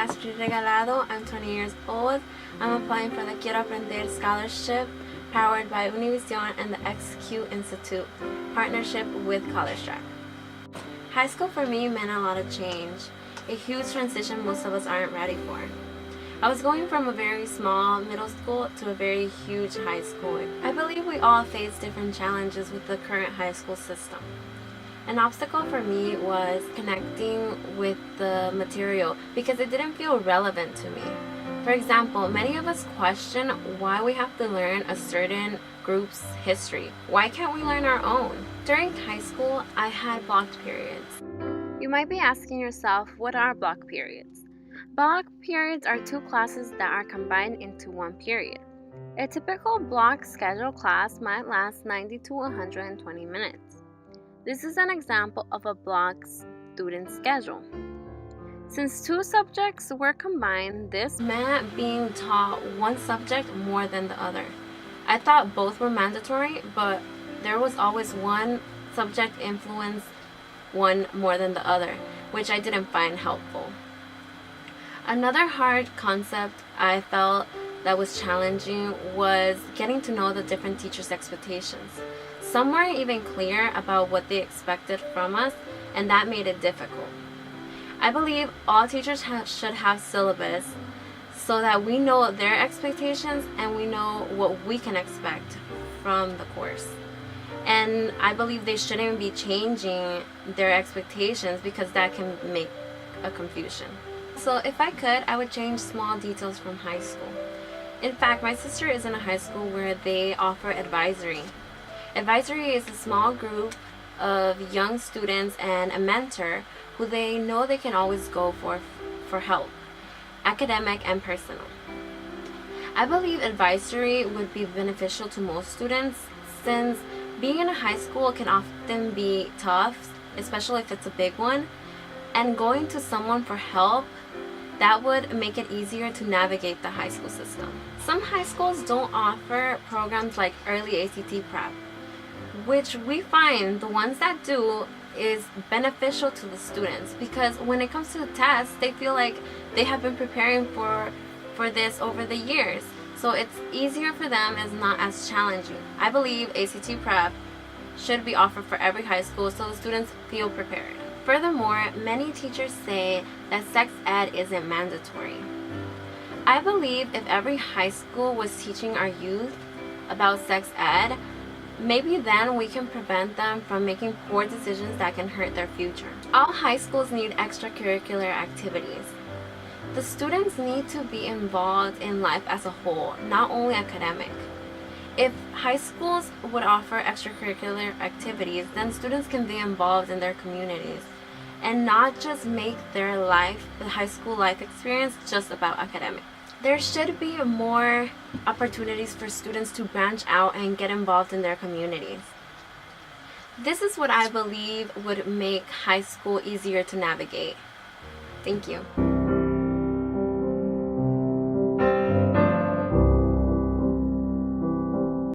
Astrid Regalado. I'm 20 years old. I'm applying for the Quiero Aprender scholarship powered by Univision and the XQ Institute partnership with College Track. High school for me meant a lot of change, a huge transition most of us aren't ready for. I was going from a very small middle school to a very huge high school. I believe we all face different challenges with the current high school system. An obstacle for me was connecting with the material because it didn't feel relevant to me. For example, many of us question why we have to learn a certain group's history. Why can't we learn our own? During high school, I had blocked periods. You might be asking yourself, what are block periods? Block periods are two classes that are combined into one period. A typical block schedule class might last 90 to 120 minutes. This is an example of a block student schedule. Since two subjects were combined, this meant being taught one subject more than the other. I thought both were mandatory, but there was always one subject influenced one more than the other, which I didn't find helpful. Another hard concept I felt that was challenging was getting to know the different teachers' expectations. Some weren't even clear about what they expected from us, and that made it difficult. I believe all teachers should have syllabus so that we know their expectations and we know what we can expect from the course. And I believe they shouldn't be changing their expectations because that can make a confusion. So if I could, I would change small details from high school. In fact, my sister is in a high school where they offer advisory. Advisory is a small group of young students and a mentor who they know they can always go for help, academic and personal. I believe advisory would be beneficial to most students since being in a high school can often be tough, especially if it's a big one, and going to someone for help, that would make it easier to navigate the high school system. Some high schools don't offer programs like early ACT prep, which we find the ones that do is beneficial to the students because when it comes to the tests, they feel like they have been preparing for this over the years. So it's easier for them, it's not as challenging. I believe ACT prep should be offered for every high school so the students feel prepared. Furthermore, many teachers say that sex ed isn't mandatory. I believe if every high school was teaching our youth about sex ed, maybe then we can prevent them from making poor decisions that can hurt their future. All high schools need extracurricular activities. The students need to be involved in life as a whole, not only academic. If high schools would offer extracurricular activities, then students can be involved in their communities and not just make their life, the high school life experience, just about academic. There should be more opportunities for students to branch out and get involved in their communities. This is what I believe would make high school easier to navigate. Thank you.